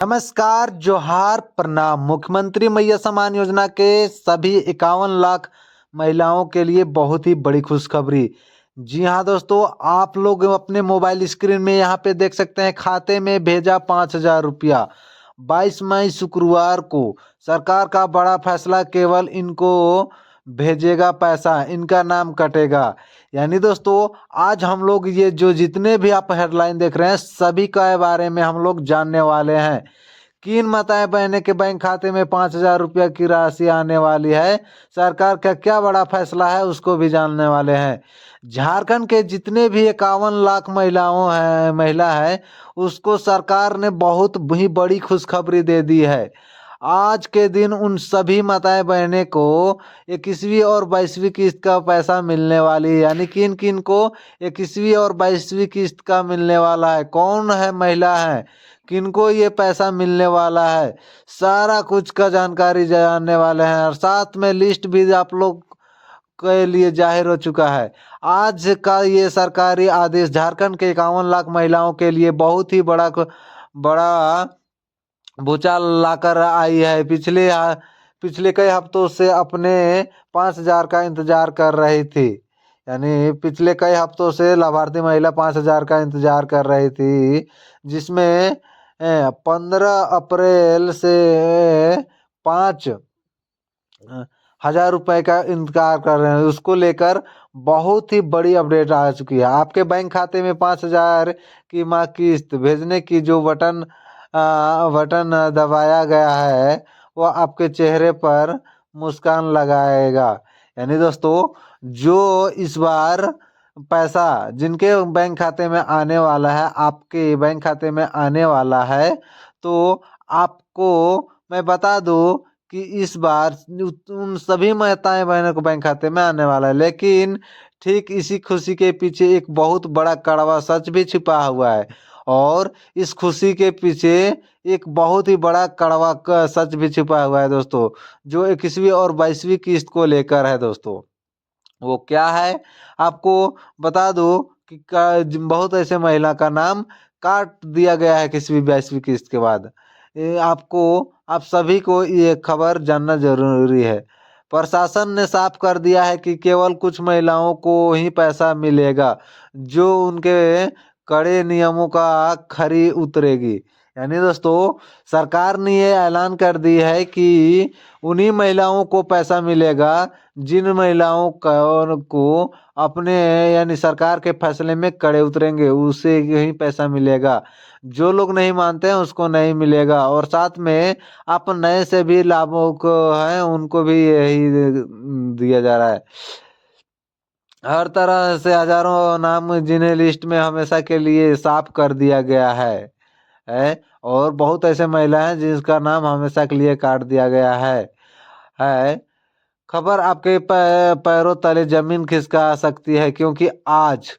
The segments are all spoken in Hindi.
नमस्कार, जोहार, प्रणाम। मुख्यमंत्री मैया सम्मान योजना के सभी 51 लाख महिलाओं के लिए बहुत ही बड़ी खुशखबरी। जी हाँ दोस्तों, आप लोग अपने मोबाइल स्क्रीन में यहाँ पे देख सकते हैं, खाते में भेजा 5,000 रुपया। 22 मई शुक्रवार को सरकार का बड़ा फैसला, केवल इनको भेजेगा पैसा, इनका नाम कटेगा। यानी दोस्तों, आज हम लोग ये जो जितने भी आप हेडलाइन देख रहे हैं, सभी के बारे में हम लोग जानने वाले हैं। किन माताएं बहनें के बैंक खाते में 5,000 रुपया की राशि आने वाली है, सरकार का क्या बड़ा फैसला है, उसको भी जानने वाले हैं। झारखंड के जितने भी 51 लाख महिला है, उसको सरकार ने बहुत ही बड़ी खुशखबरी दे दी है। आज के दिन उन सभी माताएं बहनें को 21वीं और 22वीं किस्त का पैसा मिलने वाली है। यानी किन किन को 21वीं और 22वीं किस्त का मिलने वाला है, कौन है महिला है, किनको ये पैसा मिलने वाला है, सारा कुछ का जानकारी जानने वाले हैं। और साथ में लिस्ट भी आप लोग के लिए जाहिर हो चुका है। आज का ये सरकारी आदेश झारखंड के 51 लाख महिलाओं के लिए बहुत ही बड़ा भूचाल लाकर आई है। पिछले कई हफ्तों से अपने 5,000 का इंतजार कर रही थी। यानी पिछले कई हफ्तों से लाभार्थी महिला 5,000 का इंतजार कर रही थी, जिसमें 15 अप्रैल से 5,000 रुपए का इंतजार कर रहे हैं। उसको लेकर बहुत ही बड़ी अपडेट आ चुकी है। आपके बैंक खाते में 5,000 की माह किस्त भेजने की जो बटन दबाया गया है, वो आपके चेहरे पर मुस्कान लगाएगा। यानी दोस्तों, जो इस बार पैसा जिनके बैंक खाते में आने वाला है, आपके बैंक खाते में आने वाला है, तो आपको मैं बता दूं कि इस बार उन सभी माताएं बहनों को बैंक खाते में आने वाला है। लेकिन ठीक इसी खुशी के पीछे एक बहुत बड़ा कड़वा सच भी छिपा हुआ है। और इस खुशी के पीछे एक बहुत ही बड़ा कड़वा सच भी छिपा हुआ है दोस्तों, जो 21वीं और 22वीं किस्त को लेकर है दोस्तों। वो क्या है, आपको बता दो कि बहुत ऐसे महिला का नाम काट दिया गया है 21वीं 22वीं किस्त के बाद। आप सभी को ये खबर जानना जरूरी है। प्रशासन ने साफ कर दिया है कि केवल कुछ महिलाओं को ही पैसा मिलेगा, जो उनके कड़े नियमों का खरी उतरेगी। यानी दोस्तों, सरकार ने ये ऐलान कर दी है कि उन्हीं महिलाओं को पैसा मिलेगा जिन महिलाओं को अपने यानी सरकार के फैसले में कड़े उतरेंगे, उसे ही पैसा मिलेगा। जो लोग नहीं मानते हैं उसको नहीं मिलेगा। और साथ में आप नए से भी लाभों को हैं, उनको भी यही दिया जा रहा है। हर तरह से हजारों नाम जिन्हें लिस्ट में हमेशा के लिए साफ कर दिया गया है। और बहुत ऐसे महिला हैं जिसका नाम हमेशा के लिए काट दिया गया है। खबर आपके पैरों तले जमीन खिसका सकती है, क्योंकि आज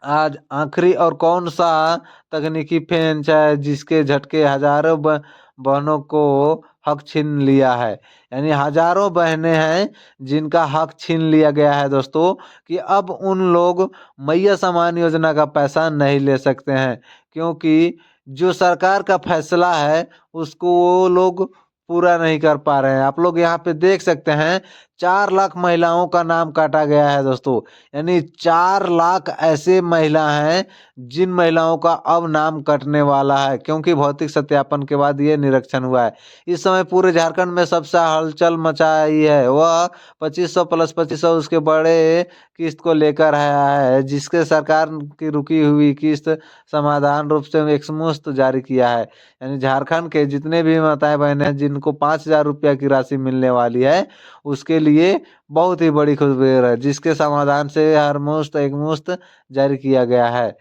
आज आखिरी और कौन सा तकनीकी फेंच है जिसके झटके हजारों बहनों को हक छीन लिया है। यानी हजारों बहनें हैं जिनका हक छीन लिया गया है दोस्तों, कि अब उन लोग मैया सम्मान योजना का पैसा नहीं ले सकते हैं, क्योंकि जो सरकार का फैसला है उसको वो लोग पूरा नहीं कर पा रहे हैं। आप लोग यहाँ पे देख सकते हैं, 4 लाख महिलाओं का नाम काटा गया है दोस्तों। यानी 4 लाख ऐसे महिला हैं जिन महिलाओं का अब नाम कटने वाला है, क्योंकि भौतिक सत्यापन के बाद ये निरीक्षण हुआ है। इस समय पूरे झारखंड में सबसे हलचल मचाई है वह 2500 प्लस 2500 उसके बड़े किस्त को लेकर है, जिसके सरकार की रुकी हुई किस्त समाधान रूप से एकमुश्त जारी किया है। यानी झारखंड के जितने भी माताएं बहनें हैं जिनको 5,000 रुपया की राशि मिलने वाली है, उसके लिए बहुत ही बड़ी खबर है, जिसके समाधान से हर मुश्त एक मुश्त जारी किया गया है।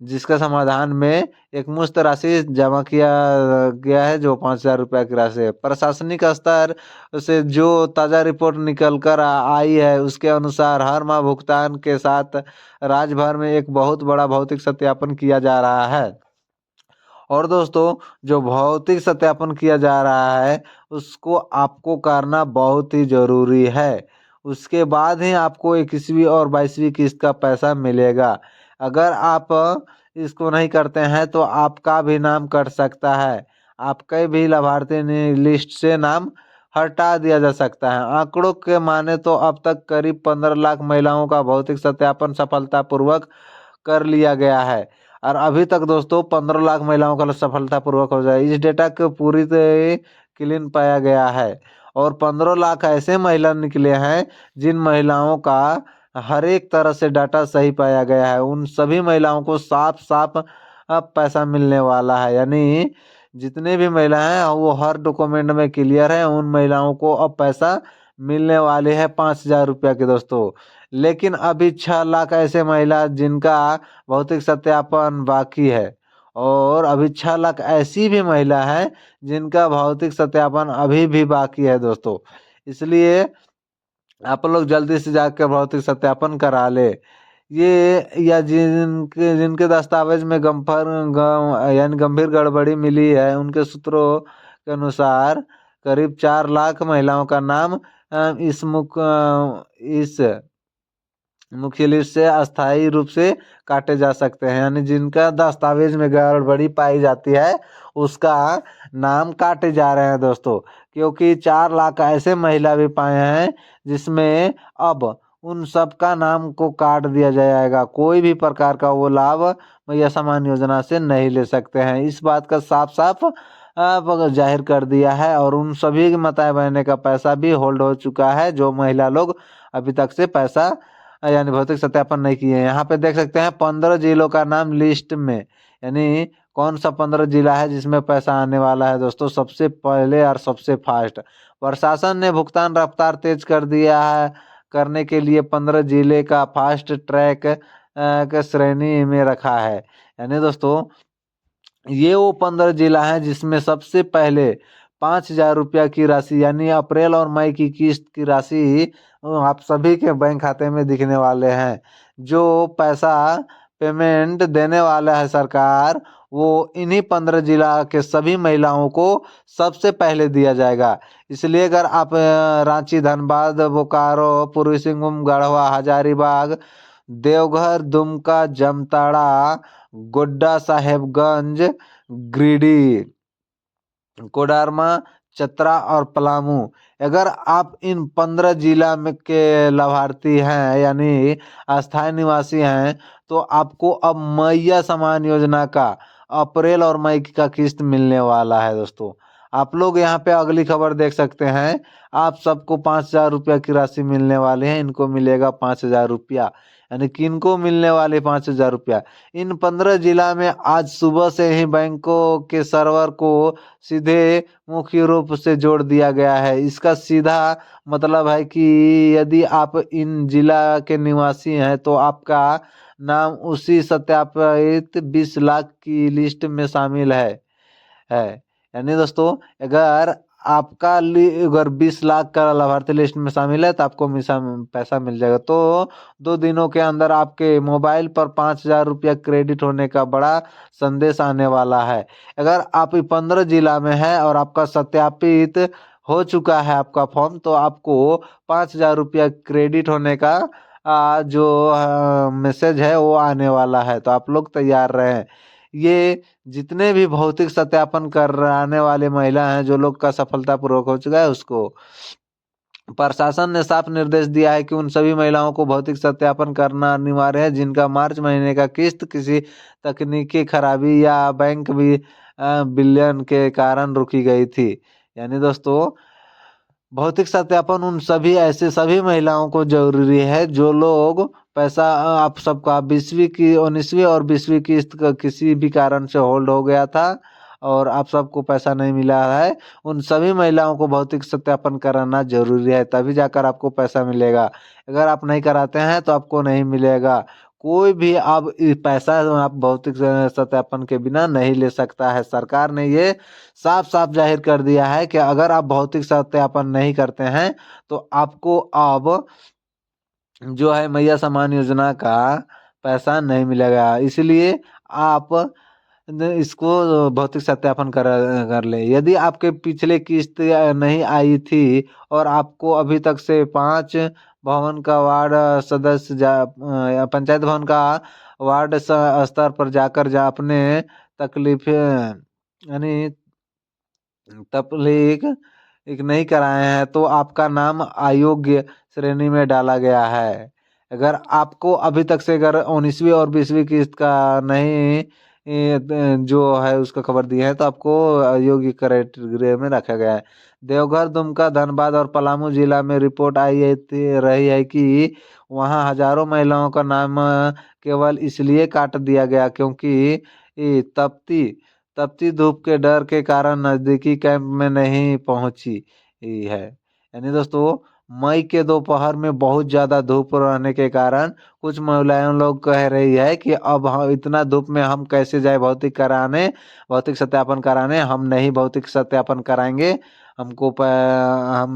जिसका समाधान में एक मुश्त राशि जमा किया गया है, जो 5,000 रुपया की राशि है। प्रशासनिक स्तर से जो ताज़ा रिपोर्ट निकल कर आई है, उसके अनुसार हर माह भुगतान के साथ राज्य भर में एक बहुत बड़ा भौतिक सत्यापन किया जा रहा है। और दोस्तों, जो भौतिक सत्यापन किया जा रहा है उसको आपको करना बहुत ही ज़रूरी है। उसके बाद ही आपको 21वीं और 22वीं किस्त का पैसा मिलेगा। अगर आप इसको नहीं करते हैं तो आपका भी नाम कट सकता है, आपके भी लाभार्थी लिस्ट से नाम हटा दिया जा सकता है। आंकड़ों के माने तो अब तक करीब 15 लाख महिलाओं का भौतिक सत्यापन सफलतापूर्वक कर लिया गया है। और अभी तक दोस्तों 15 लाख महिलाओं का सफलतापूर्वक हो जाए, इस डेटा को पूरी तरह क्लीन पाया गया है। और 15 लाख ऐसे महिला निकले हैं जिन महिलाओं का हर एक तरह से डाटा सही पाया गया है। उन सभी महिलाओं को साफ साफ अब पैसा मिलने वाला है, यानी जितने भी महिलाएं हैं वो हर डॉक्यूमेंट में क्लियर है, उन महिलाओं को अब पैसा मिलने वाले हैं 5,000 रुपया के दोस्तों। लेकिन अभी 6 लाख ऐसे महिला जिनका भौतिक सत्यापन बाकी है, और अभी 6 लाख ऐसी भी महिला है जिनका भौतिक सत्यापन अभी भी बाकी है दोस्तों। इसलिए आप लोग जल्दी से जाकर भौतिक सत्यापन करा ले। ये या जिनके जिनके दस्तावेज में यानी गंभीर गड़बड़ी मिली है, उनके सूत्रों के अनुसार करीब 4 लाख महिलाओं का नाम इस मुख्य लिस्ट से अस्थायी रूप से काटे जा सकते हैं, यानी जिनका दस्तावेज में गड़बड़ी पाई जाती है उसका नाम काटे जा रहे हैं दोस्तों। क्योंकि 4 लाख ऐसे महिला भी पाए हैं जिसमें अब उन सब का नाम को काट दिया जाएगा, कोई भी प्रकार का वो लाभ मैया समान योजना से नहीं ले सकते हैं। इस बात का साफ साफ जाहिर कर दिया है। और उन सभी के मताए बहने का पैसा भी होल्ड हो चुका है, जो महिला लोग अभी तक से पैसा यानी भौतिक सत्यापन नहीं किए हैं। यहाँ पे देख सकते हैं 15 जिलों का नाम लिस्ट में, यानी कौन सा 15 जिला है जिसमें पैसा आने वाला है दोस्तों। सबसे पहले और सबसे फास्ट प्रशासन ने भुगतान रफ्तार तेज कर दिया है, करने के लिए 15 जिले का फास्ट ट्रैक के श्रेणी में रखा है। यानी दोस्तों ये वो 15 जिला हैं जिसमें सबसे पहले 5,000 रुपया की राशि, यानी अप्रैल और मई की किस्त की राशि आप सभी के बैंक खाते में दिखने वाले हैं। जो पैसा पेमेंट देने वाला है सरकार, वो इन्हीं 15 जिला के सभी महिलाओं को सबसे पहले दिया जाएगा। इसलिए अगर आप रांची, धनबाद, बोकारो, पूर्वी सिंहभूम, गढ़वा, हजारीबाग, देवघर, दुमका, जामताड़ा, गोड्डा, साहेबगंज, गिरिडीह, कोडरमा, चतरा और पलामू, अगर आप इन 15 जिला में के लाभार्थी हैं यानी अस्थायी निवासी हैं, तो आपको अब मैया समान योजना का अप्रैल और मई का किस्त मिलने वाला है दोस्तों। आप लोग यहाँ पे अगली खबर देख सकते हैं, आप सबको 5,000 रुपया की राशि मिलने वाले हैं। इनको मिलेगा 5,000 रुपया, यानी किनको मिलने वाले 5,000 रुपया। इन 15 जिला में आज सुबह से ही बैंकों के सर्वर को सीधे मुख्य रूप से जोड़ दिया गया है। इसका सीधा मतलब है कि यदि आप इन जिला के निवासी हैं तो आपका नाम उसी सत्यापित 20 लाख की लिस्ट में शामिल है। यानी दोस्तों अगर अगर 20 लाख का लाभार्थी लिस्ट में शामिल है तो आपको पैसा मिल जाएगा। तो 2 दिनों के अंदर आपके मोबाइल पर 5,000 रुपया क्रेडिट होने का बड़ा संदेश आने वाला है। अगर आप 15 जिला में है और आपका सत्यापित हो चुका है आपका फॉर्म, तो आपको 5,000 रुपया क्रेडिट होने का जो मैसेज है वो आने वाला है। तो आप लोग तैयार रहें। ये जितने भी भौतिक सत्यापन कराने वाले महिला हैं, जो लोग का सफलतापूर्वक हो चुका है, उसको प्रशासन ने साफ निर्देश दिया है कि उन सभी महिलाओं को भौतिक सत्यापन करना अनिवार्य है जिनका मार्च महीने का किस्त किसी तकनीकी खराबी या बैंक भी विलयन के कारण रुकी गई थी। यानी दोस्तों भौतिक सत्यापन उन सभी ऐसे सभी महिलाओं को जरूरी है जो लोग पैसा आप सबका 20वीं की 19वीं और 20वीं किस्त का किसी भी कारण से होल्ड हो गया था और आप सबको पैसा नहीं मिला है। उन सभी महिलाओं को भौतिक सत्यापन कराना जरूरी है, तभी जाकर आपको पैसा मिलेगा। अगर आप नहीं कराते हैं तो आपको नहीं मिलेगा। कोई भी अब पैसा आप भौतिक सत्यापन के बिना नहीं ले सकता है। सरकार ने ये साफ साफ जाहिर कर दिया है कि अगर आप भौतिक सत्यापन नहीं करते हैं तो आपको अब जो है मैया समान योजना का पैसा नहीं मिलेगा। इसलिए आप इसको भौतिक सत्यापन कर ले। यदि आपके पिछले किस्त नहीं आई थी और आपको अभी तक से 5 भवन का वार्ड सदस्य पंचायत भवन का वार्ड स्तर पर जाकर अपने तकलीफें यानी तबलीग एक नहीं कराए हैं तो आपका नाम अयोग्य श्रेणी में डाला गया है। अगर आपको अभी तक से अगर 19वीं और 20वीं किस्त का नहीं जो है उसका खबर दिया है तो आपको अयोग्य कैटेगरी में रखा गया है। देवघर, दुमका, धनबाद और पलामू जिला में रिपोर्ट आई रही है कि वहां हजारों महिलाओं का नाम केवल इसलिए काट दिया गया क्योंकि तपती तपती धूप के डर के कारण नजदीकी कैंप में नहीं पहुंची है। यानी दोस्तों, मई के दोपहर में बहुत ज्यादा धूप रहने के कारण कुछ महिलाएं लोग कह रही है कि अब हम इतना धूप में हम कैसे जाए भौतिक सत्यापन कराने, हम नहीं भौतिक सत्यापन कराएंगे, हम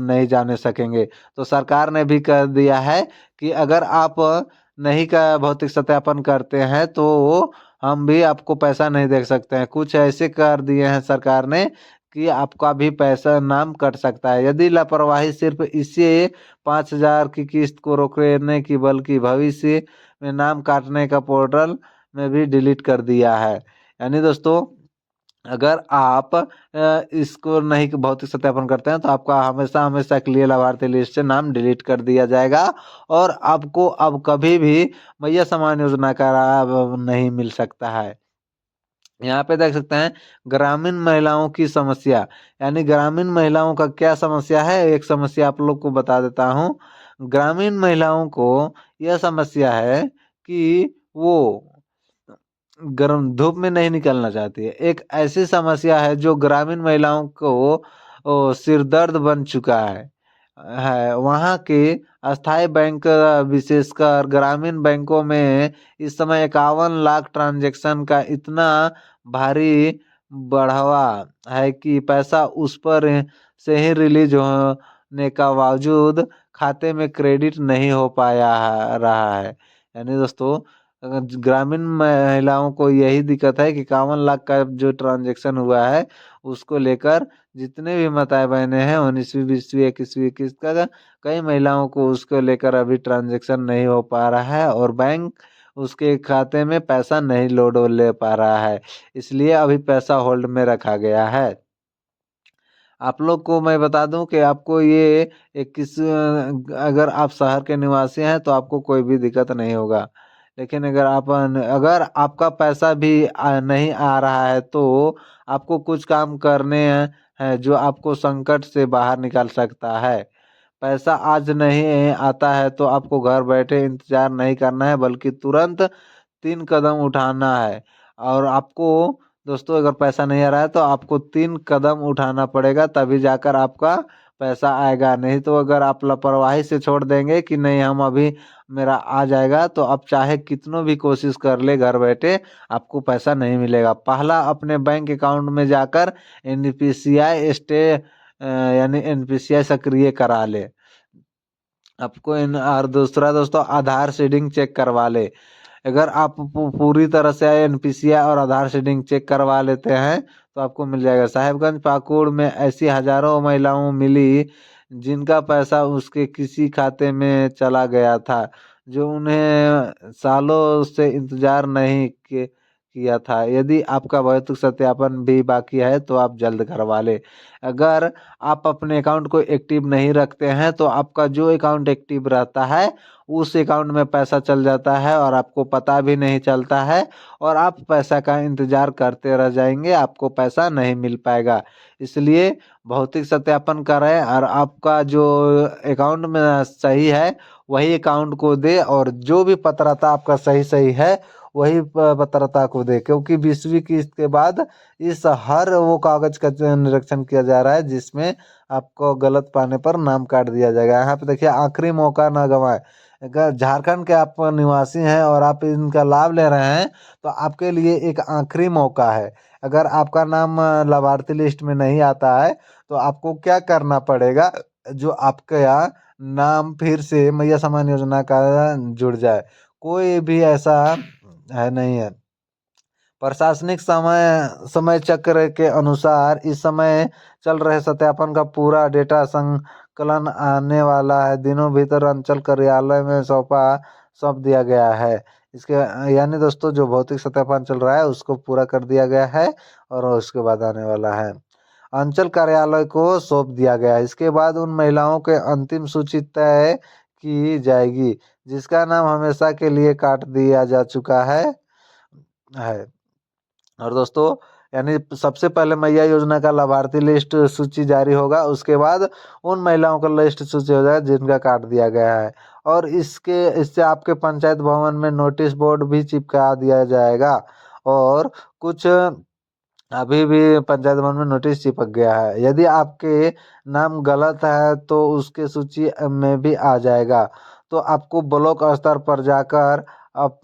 नहीं जाने सकेंगे। तो सरकार ने भी कह दिया है कि अगर आप नहीं का भौतिक सत्यापन करते हैं तो हम भी आपको पैसा नहीं दे सकते हैं। कुछ ऐसे कर दिए हैं सरकार ने कि आपका भी पैसा नाम कट सकता है यदि लापरवाही सिर्फ इससे 5,000 की किस्त को रोकने की बल्कि भविष्य में नाम काटने का पोर्टल में भी डिलीट कर दिया है। यानी दोस्तों, अगर आप इसको नहीं भौतिक सत्यापन करते हैं तो आपका हमेशा हमेशा के लिए लाभार्थी लिस्ट से नाम डिलीट कर दिया जाएगा और आपको अब कभी भी मैया समान योजना का लाभ नहीं मिल सकता है। यहाँ पे देख सकते हैं ग्रामीण महिलाओं की समस्या। यानी ग्रामीण महिलाओं का क्या समस्या है, एक समस्या आप लोग को बता देता हूँ। ग्रामीण महिलाओं को यह समस्या है कि वो गर्म धूप में नहीं निकलना चाहती है। एक ऐसी समस्या है जो ग्रामीण महिलाओं को सिर दर्द बन चुका है। वहाँ के अस्थाई बैंक विशेषकर ग्रामीण बैंकों में इस समय 51 लाख ट्रांजैक्शन का इतना भारी बढ़ावा है कि पैसा उस पर से ही रिलीज होने का बावजूद खाते में क्रेडिट नहीं हो रहा है। यानी दोस्तों, ग्रामीण महिलाओं को यही दिक्कत है कि 51 लाख का जो ट्रांजैक्शन हुआ है उसको लेकर जितने भी माताएं बहनें हैं 19वीं 20वीं 21वीं किस्त का कई महिलाओं को उसको लेकर अभी ट्रांजैक्शन नहीं हो पा रहा है और बैंक उसके खाते में पैसा नहीं लोड ले पा रहा है, इसलिए अभी पैसा होल्ड में रखा गया है। आप लोग को मैं बता दूं कि आपको ये अगर आप शहर के निवासी हैं तो आपको कोई भी दिक्कत नहीं होगा, लेकिन अगर आपका पैसा भी नहीं आ रहा है तो आपको कुछ काम करने हैं जो आपको संकट से बाहर निकाल सकता है। पैसा आज नहीं आता है तो आपको घर बैठे इंतजार नहीं करना है बल्कि तुरंत 3 कदम उठाना है। और आपको दोस्तों, अगर पैसा नहीं आ रहा है तो आपको 3 कदम उठाना पड़ेगा तभी जाकर आपका पैसा आएगा। नहीं तो अगर आप लापरवाही से छोड़ देंगे कि नहीं हम अभी मेरा आ जाएगा तो आप चाहे कितनों भी कोशिश कर ले घर बैठे आपको पैसा नहीं मिलेगा। पहला अपने बैंक अकाउंट में जाकर एनपीसीआई यानी एनपीसीआई सक्रिय करा ले आपको इन। और दूसरा दोस्तों, आधार सीडिंग चेक करवा ले। अगर आप पूरी तरह से एनपीसीआई और आधार सीडिंग चेक करवा लेते हैं तो आपको मिल जाएगा। साहिबगंज पाकुड़ में ऐसी हजारों महिलाओं मिली जिनका पैसा उसके किसी खाते में चला गया था जो उन्हें सालों से इंतजार नहीं किया था। यदि आपका भौतिक सत्यापन भी बाकी है तो आप जल्द करवा ले। अगर आप अपने अकाउंट को एक्टिव नहीं रखते हैं तो आपका जो अकाउंट एक्टिव रहता है उस अकाउंट में पैसा चल जाता है और आपको पता भी नहीं चलता है और आप पैसा का इंतजार करते रह जाएंगे, आपको पैसा नहीं मिल पाएगा। इसलिए भौतिक सत्यापन करें और आपका जो अकाउंट में सही है वही अकाउंट को दे और जो भी पात्रता आपका सही सही है वही पात्रता को दे, क्योंकि 20वीं किस्त के बाद इस हर वो कागज का निरीक्षण किया जा रहा है जिसमें आपको गलत पाने पर नाम काट दिया जाएगा। यहाँ पे देखिए, आखिरी मौका ना गंवाए। अगर झारखंड के आप निवासी हैं और आप इनका लाभ ले रहे हैं तो आपके लिए एक आखिरी मौका है। अगर आपका नाम लाभार्थी लिस्ट में नहीं आता है तो आपको क्या करना पड़ेगा, जो आपका यहाँ नाम फिर से मैया समान योजना का जुड़ जाए। कोई भी ऐसा है नहीं है। प्रशासनिक समय चक्र के अनुसार इस समय चल रहे सत्यापन का पूरा डेटा संकलन आने वाला है दिनों भीतर अंचल कार्यालय में सौंप दिया गया है। इसके यानी दोस्तों जो भौतिक सत्यापन चल रहा है उसको पूरा कर दिया गया है और उसके बाद आने वाला है। अंचल कार्यालय को सौंप दिया गया है। इसके बाद उन महिलाओं के अंतिम सूची तय की जाएगी जिसका नाम हमेशा के लिए काट दिया जा चुका है। और दोस्तों यानी सबसे पहले मैया योजना का लाभार्थी लिस्ट सूची जारी होगा, उसके बाद उन महिलाओं का लिस्ट सूची हो जाएगा जिनका काट दिया गया है। और इससे आपके पंचायत भवन में नोटिस बोर्ड भी चिपका दिया जाएगा। और कुछ अभी भी पंचायत भवन में नोटिस चिपक गया है, यदि आपके नाम गलत है तो उसके सूची में भी आ जाएगा। तो आपको ब्लॉक स्तर पर जाकर आप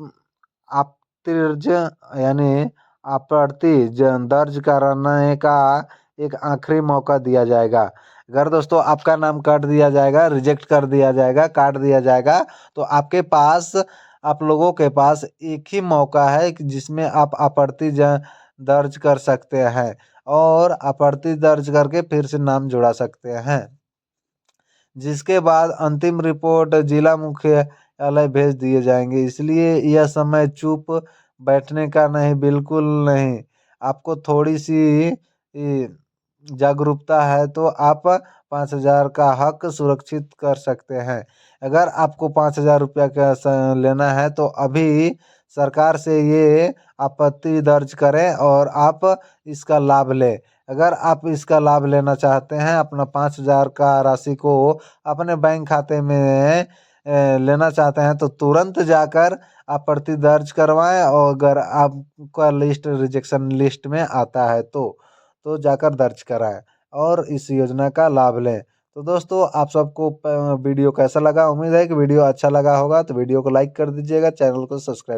यानी आपत्ति दर्ज कराने का एक आखिरी मौका दिया जाएगा। अगर दोस्तों आपका नाम काट दिया जाएगा, रिजेक्ट कर दिया जाएगा, काट दिया जाएगा, तो आप लोगों के पास एक ही मौका है कि जिसमें आप आपत्ति दर्ज कर सकते हैं और आपत्ति दर्ज करके फिर से नाम जुड़ा सकते हैं, जिसके बाद अंतिम रिपोर्ट जिला मुख्यालय भेज दिए जाएंगे। इसलिए यह समय चुप बैठने का नहीं, बिल्कुल नहीं। आपको थोड़ी सी जागरूकता है तो आप 5,000 का हक सुरक्षित कर सकते हैं। अगर आपको 5,000 रुपया का लेना है तो अभी सरकार से ये आपत्ति दर्ज करें और आप इसका लाभ लें। अगर आप इसका लाभ लेना चाहते हैं, अपना 5,000 का राशि को अपने बैंक खाते में लेना चाहते हैं, तो तुरंत जाकर आपत्ति दर्ज करवाएं। और अगर आपका लिस्ट रिजेक्शन लिस्ट में आता है तो जाकर दर्ज कराएं और इस योजना का लाभ लें। तो दोस्तों आप सबको वीडियो कैसा लगा? उम्मीद है कि वीडियो अच्छा लगा होगा, तो वीडियो को लाइक कर दीजिएगा, चैनल को सब्सक्राइब